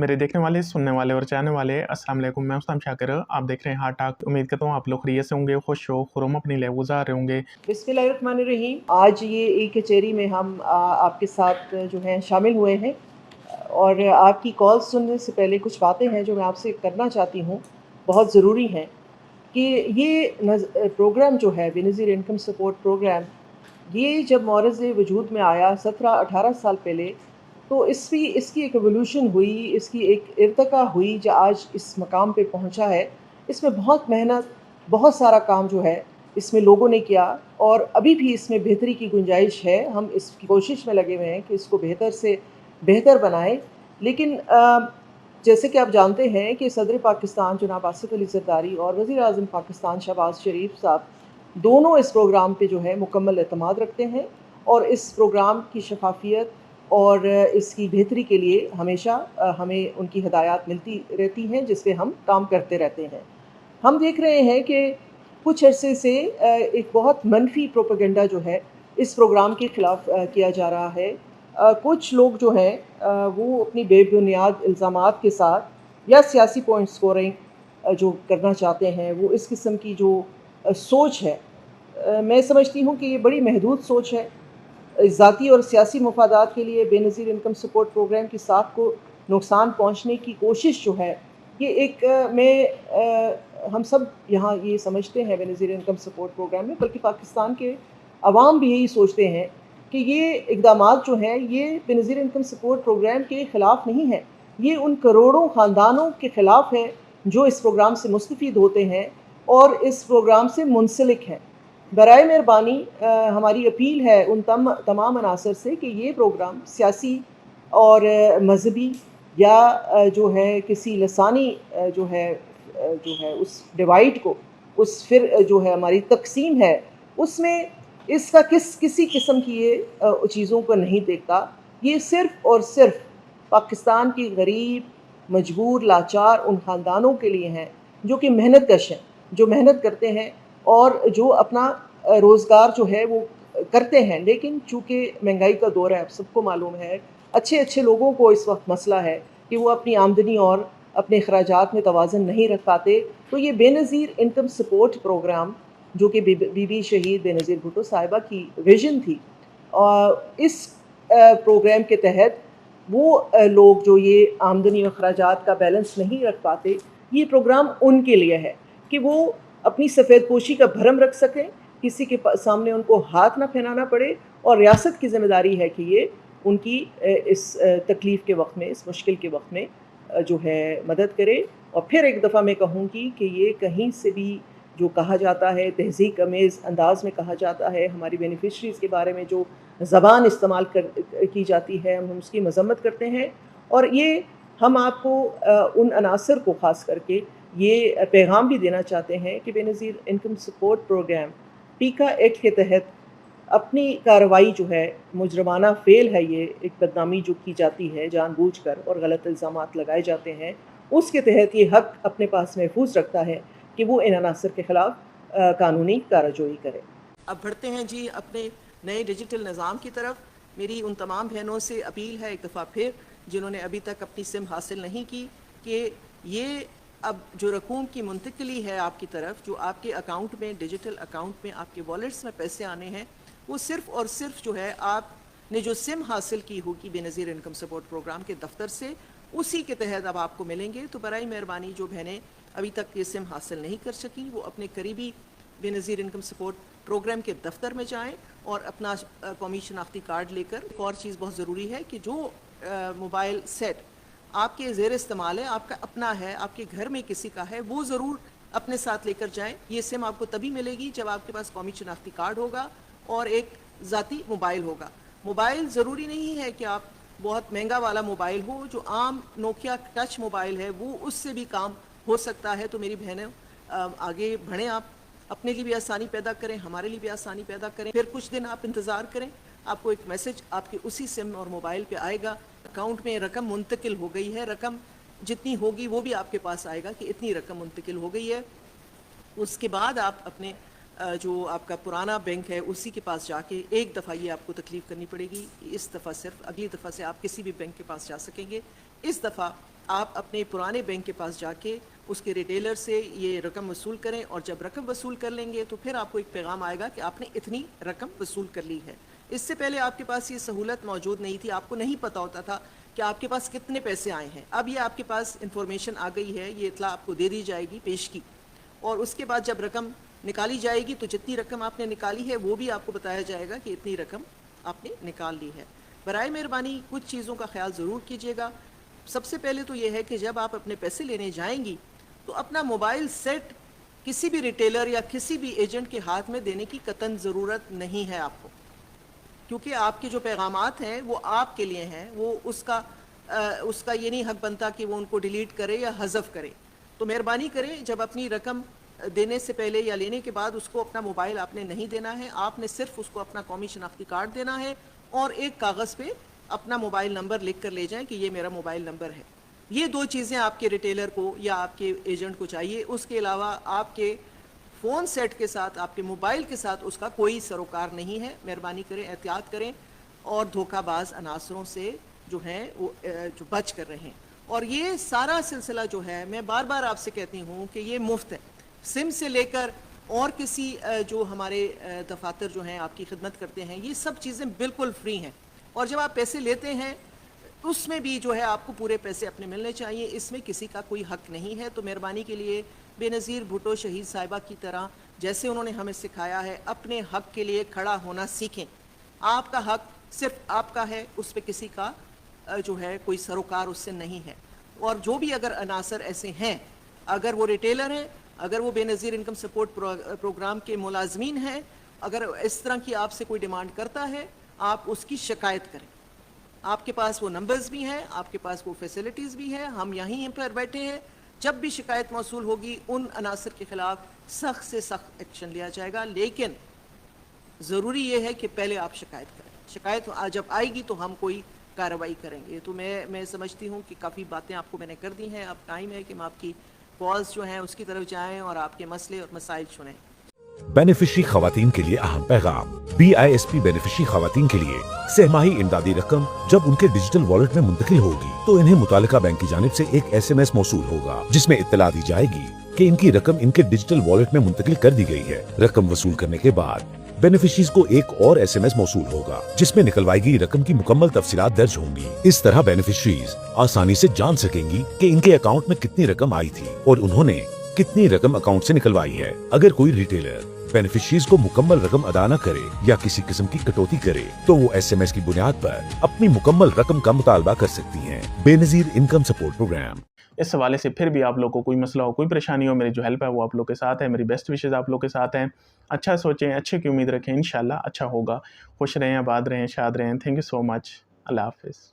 मेरे देखने वाले, सुनने वाले और चाहने वाले, अस्सलाम वालेकुम। मैं उस्ताद शाकिर, आप देख रहे हैं हार्ट टॉक। उम्मीद करता हूँ आप लोग खैरियत से होंगे, खुश हो खुरम अपनी लाइफ गुजार रहे होंगे। बिस्मिल्लाहिर्रहमानिर्रहीम। आज ये ई कचहरी में हम आपके साथ जो है शामिल हुए हैं और आपकी कॉल सुनने से पहले कुछ बातें हैं जो मैं आपसे करना चाहती हूँ, बहुत ज़रूरी हैं। कि ये प्रोग्राम जो है बेनज़ीर इनकम सपोर्ट प्रोग्राम, ये जब मौरज़ वजूद में आया 17-18 साल पहले, तो इसकी एक एवोल्यूशन हुई, इसकी एक इर्तका हुई जो आज इस मकाम पे पहुंचा है। इसमें बहुत मेहनत, बहुत सारा काम जो है इसमें लोगों ने किया और अभी भी इसमें बेहतरी की गुंजाइश है। हम इसकी कोशिश में लगे हुए हैं कि इसको बेहतर से बेहतर बनाएं। लेकिन जैसे कि आप जानते हैं कि सदर पाकिस्तान जनाब आसिफ अली ज़रदारी और वज़ीर आज़म पाकिस्तान शहबाज शरीफ साहब दोनों इस प्रोग्राम पे जो है मुकम्मल एतमाद रखते हैं और इस प्रोग्राम की शफाफियत और इसकी बेहतरी के लिए हमेशा हमें उनकी हिदायत मिलती रहती हैं, जिस पे हम काम करते रहते हैं। हम देख रहे हैं कि कुछ अरसे से एक बहुत मनफी प्रोपेगेंडा जो है इस प्रोग्राम के ख़िलाफ़ किया जा रहा है। कुछ लोग जो हैं वो अपनी बेबुनियाद इल्ज़ामात के साथ या सियासी पॉइंट स्कोरिंग जो करना चाहते हैं, वो इस किस्म की जो सोच है, मैं समझती हूँ कि ये बड़ी महदूद सोच है। ज़ाती और सियासी मफादात के लिए बेनज़ीर इनकम सपोर्ट प्रोग्राम की साख को नुकसान पहुँचने की कोशिश जो है, ये एक हम सब यहाँ ये समझते हैं बेनज़ीर इनकम सपोर्ट प्रोग्राम में, बल्कि पाकिस्तान के अवाम भी यही सोचते हैं कि ये इक़दामात जो हैं ये बेनज़ीर इनकम सपोर्ट प्रोग्राम के ख़िलाफ़ नहीं है। ये उन करोड़ों ख़ानदानों के ख़िलाफ़ है जो इस प्रोग्राम से मुस्तफ़ीद होते हैं और इस प्रोग्राम से मुंसलिक हैं। बराए मेहरबानी हमारी अपील है उन तमाम अनासर से कि ये प्रोग्राम सियासी और मजहबी या जो है किसी लसानी जो है उस डिवाइड को, उस फिर जो है हमारी तकसीम है, उसमें इसका किसी किस्म की ये चीज़ों को नहीं देखता। ये सिर्फ़ और सिर्फ पाकिस्तान की गरीब, मजबूर, लाचार उन ख़ानदानों के लिए हैं जो कि मेहनत कश हैं, जो मेहनत करते हैं और जो अपना रोज़गार जो है वो करते हैं। लेकिन चूँकि महंगाई का दौर है, आप सबको मालूम है, अच्छे लोगों को इस वक्त मसला है कि वो अपनी आमदनी और अपने अखराजात में तवाज़ुन नहीं रख पाते। तो ये बेनज़ीर इनकम सपोर्ट प्रोग्राम, जो कि बीबी शहीद बेनज़ीर भुट्टो साहिबा की विज़न थी, और इस प्रोग्राम के तहत वो लोग जो ये आमदनी और अखराजात का बैलेंस नहीं रख पाते, ये प्रोग्राम उनके लिए है कि वो अपनी सफ़ेद पोशी का भरम रख सकें, किसी के सामने उनको हाथ ना फैलाना पड़े, और रियासत की ज़िम्मेदारी है कि ये उनकी इस तकलीफ़ के वक्त में, इस मुश्किल के वक्त में जो है मदद करे। और फिर एक दफ़ा मैं कहूँगी कि ये कहीं से भी जो कहा जाता है, तहज़ीक अमेज़ अंदाज़ में कहा जाता है, हमारी बेनिफिशरीज़ के बारे में जो ज़बान इस्तेमाल की जाती है, हम उसकी मज़म्मत करते हैं। और ये हम आपको उन अनासर को ख़ास करके ये पैगाम भी देना चाहते हैं कि बेनज़ीर इनकम सपोर्ट प्रोग्राम पीका एक्ट के तहत अपनी कार्रवाई जो है, मुजरमाना फ़ेल है, ये एक बदनामी जो की जाती है जानबूझकर और गलत इल्ज़ामात लगाए जाते हैं, उसके तहत ये हक़ अपने पास महफूज रखता है कि वो इन अनासर के ख़िलाफ़ कानूनी कार्रवाई करे। अब बढ़ते हैं जी अपने नए डिजिटल निज़ाम की तरफ। मेरी उन तमाम बहनों से अपील है एक दफ़ा फिर, जिन्होंने अभी तक अपनी सिम हासिल नहीं की, कि ये अब जो रकूम की मुंतकिली है आपकी तरफ, जो आपके अकाउंट में, डिजिटल अकाउंट में, आपके वॉलेट्स में पैसे आने हैं, वो सिर्फ़ और सिर्फ जो है आपने जो सिम हासिल की होगी बेनज़ीर इनकम सपोर्ट प्रोग्राम के दफ्तर से, उसी के तहत अब आपको मिलेंगे। तो बराए मेहरबानी जो बहनें अभी तक ये सिम हासिल नहीं कर सकी, वो अपने करीबी बेनज़ीर इनकम सपोर्ट प्रोग्राम के दफ्तर में जाएं और अपना कौमी शनाख्ती कार्ड लेकर। एक और चीज़ बहुत ज़रूरी है कि जो मोबाइल सेट आपके ज़ेर इस्तेमाल है, आपका अपना है, आपके घर में किसी का है, वो ज़रूर अपने साथ लेकर जाएं। ये सिम आपको तभी मिलेगी जब आपके पास कौमी शनाख्ती कार्ड होगा और एक ज़ाती मोबाइल होगा। मोबाइल ज़रूरी नहीं है कि आप बहुत महंगा वाला मोबाइल हो, जो आम नोकिया टच मोबाइल है वो उससे भी काम हो सकता है। तो मेरी बहनें आगे बढ़ें, आप अपने लिए भी आसानी पैदा करें, हमारे लिए भी आसानी पैदा करें। फिर कुछ दिन आप इंतज़ार करें, आपको एक मैसेज आपके उसी सिम और मोबाइल पे आएगा, अकाउंट में रकम मुंतकिल हो गई है, रकम जितनी होगी वो भी आपके पास आएगा कि इतनी रकम मुंतकिल हो गई है। उसके बाद आप अपने जो आपका पुराना बैंक है उसी के पास जाके एक दफ़ा ये आपको तकलीफ़ करनी पड़ेगी, इस दफ़ा सिर्फ, अगली दफ़ा से आप किसी भी बैंक के पास जा सकेंगे। इस दफ़ा آپ اپنے پرانے بینک کے پاس جا کے اس کے ریٹیلر سے یہ رقم وصول کریں، اور جب رقم وصول کر لیں گے تو پھر آپ کو ایک پیغام آئے گا کہ آپ نے اتنی رقم وصول کر لی ہے۔ اس سے پہلے آپ کے پاس یہ سہولت موجود نہیں تھی، آپ کو نہیں پتہ ہوتا تھا کہ آپ کے پاس کتنے پیسے آئے ہیں۔ اب یہ آپ کے پاس انفارمیشن آ گئی ہے، یہ اطلاع آپ کو دے دی جائے گی پیش کی، اور اس کے بعد جب رقم نکالی جائے گی تو جتنی رقم آپ نے نکالی ہے وہ بھی آپ کو بتایا جائے گا کہ اتنی رقم آپ نے نکال لی ہے۔ برائے مہربانی کچھ چیزوں کا خیال ضرور کیجیے گا۔ سب سے پہلے تو یہ ہے کہ جب آپ اپنے پیسے لینے جائیں گی تو اپنا موبائل سیٹ کسی بھی ریٹیلر یا کسی بھی ایجنٹ کے ہاتھ میں دینے کی قطعاً ضرورت نہیں ہے آپ کو، کیونکہ آپ کے جو پیغامات ہیں وہ آپ کے لیے ہیں، وہ اس کا یہ نہیں حق بنتا کہ وہ ان کو ڈیلیٹ کرے یا حذف کرے۔ تو مہربانی کریں جب اپنی رقم دینے سے پہلے یا لینے کے بعد اس کو اپنا موبائل آپ نے نہیں دینا ہے، آپ نے صرف اس کو اپنا قومی شناختی کارڈ دینا ہے اور ایک کاغذ پہ اپنا موبائل نمبر لکھ کر لے جائیں کہ یہ میرا موبائل نمبر ہے۔ یہ دو چیزیں آپ کے ریٹیلر کو یا آپ کے ایجنٹ کو چاہیے۔ اس کے علاوہ آپ کے فون سیٹ کے ساتھ، آپ کے موبائل کے ساتھ اس کا کوئی سروکار نہیں ہے۔ مہربانی کریں، احتیاط کریں اور دھوکہ باز عناصروں سے جو ہیں وہ جو بچ کر رہیں۔ اور یہ سارا سلسلہ جو ہے میں بار بار آپ سے کہتی ہوں کہ یہ مفت ہے، سم سے لے کر اور کسی جو ہمارے دفاتر جو ہیں آپ کی خدمت کرتے ہیں، یہ سب چیزیں بالکل فری ہیں۔ اور جب آپ پیسے لیتے ہیں اس میں بھی جو ہے آپ کو پورے پیسے اپنے ملنے چاہیے، اس میں کسی کا کوئی حق نہیں ہے۔ تو مہربانی کے لیے بے نظیر بھٹو شہید صاحبہ کی طرح جیسے انہوں نے ہمیں سکھایا ہے، اپنے حق کے لیے کھڑا ہونا سیکھیں۔ آپ کا حق صرف آپ کا ہے، اس پہ کسی کا جو ہے کوئی سروکار اس سے نہیں ہے۔ اور جو بھی اگر عناصر ایسے ہیں، اگر وہ ریٹیلر ہیں، اگر وہ بے نظیر انکم سپورٹ پروگرام کے ملازمین ہیں، اگر اس طرح کی آپ سے کوئی ڈیمانڈ کرتا ہے، آپ اس کی شکایت کریں۔ آپ کے پاس وہ نمبرز بھی ہیں، آپ کے پاس وہ فیسلٹیز بھی ہیں، ہم یہیں پر بیٹھے ہیں۔ جب بھی شکایت موصول ہوگی ان عناصر کے خلاف سخت سے سخت ایکشن لیا جائے گا، لیکن ضروری یہ ہے کہ پہلے آپ شکایت کریں۔ شکایت جب آئے گی تو ہم کوئی کارروائی کریں گے۔ تو میں سمجھتی ہوں کہ کافی باتیں آپ کو میں نے کر دی ہیں، اب ٹائم ہے کہ ہم آپ کی کالز جو ہیں اس کی طرف جائیں اور آپ کے مسئلے اور مسائل سنیں۔ بینیفیشری خواتین کے لیے اہم پیغام۔ BISP بینیفیشری خواتین کے لیے سہ ماہی امدادی رقم جب ان کے ڈیجیٹل والیٹ میں منتقل ہوگی تو انہیں متعلقہ بینک کی جانب سے ایک SMS موصول ہوگا جس میں اطلاع دی جائے گی کہ ان کی رقم ان کے ڈیجیٹل والیٹ میں منتقل کر دی گئی ہے۔ رقم وصول کرنے کے بعد بینیفیشریز کو ایک اور SMS موصول ہوگا جس میں نکلوائی گئی رقم کی مکمل تفصیلات درج ہوں گی۔ اس طرح بینیفیشریز آسانی سے جان سکیں گی کہ ان کے اکاؤنٹ میں کتنی رقم آئی تھی اور انہوں نے کتنی رقم اکاؤنٹ سے نکلوائی ہے۔ اگر کوئی ریٹیلر بینیفیشریز کو مکمل رقم ادا نہ کرے یا کسی قسم کی کٹوتی کرے تو وہ SMS کی بنیاد پر اپنی مکمل رقم کا مطالبہ کر سکتی ہیں۔ بے نظیر انکم سپورٹ پروگرام۔ اس حوالے سے پھر بھی آپ لوگوں کو کوئی مسئلہ ہو، کوئی پریشانی ہو، میری جو ہیلپ ہے وہ آپ لوگ کے ساتھ ہے، میری بیسٹ وشز آپ لوگ کے ساتھ ہیں۔ اچھا سوچیں، اچھے کی امید رکھیں، انشاءاللہ اچھا ہوگا۔ خوش رہیں، آباد رہیں، شاد رہیں۔ تھینک یو سو مچ۔ اللہ حافظ۔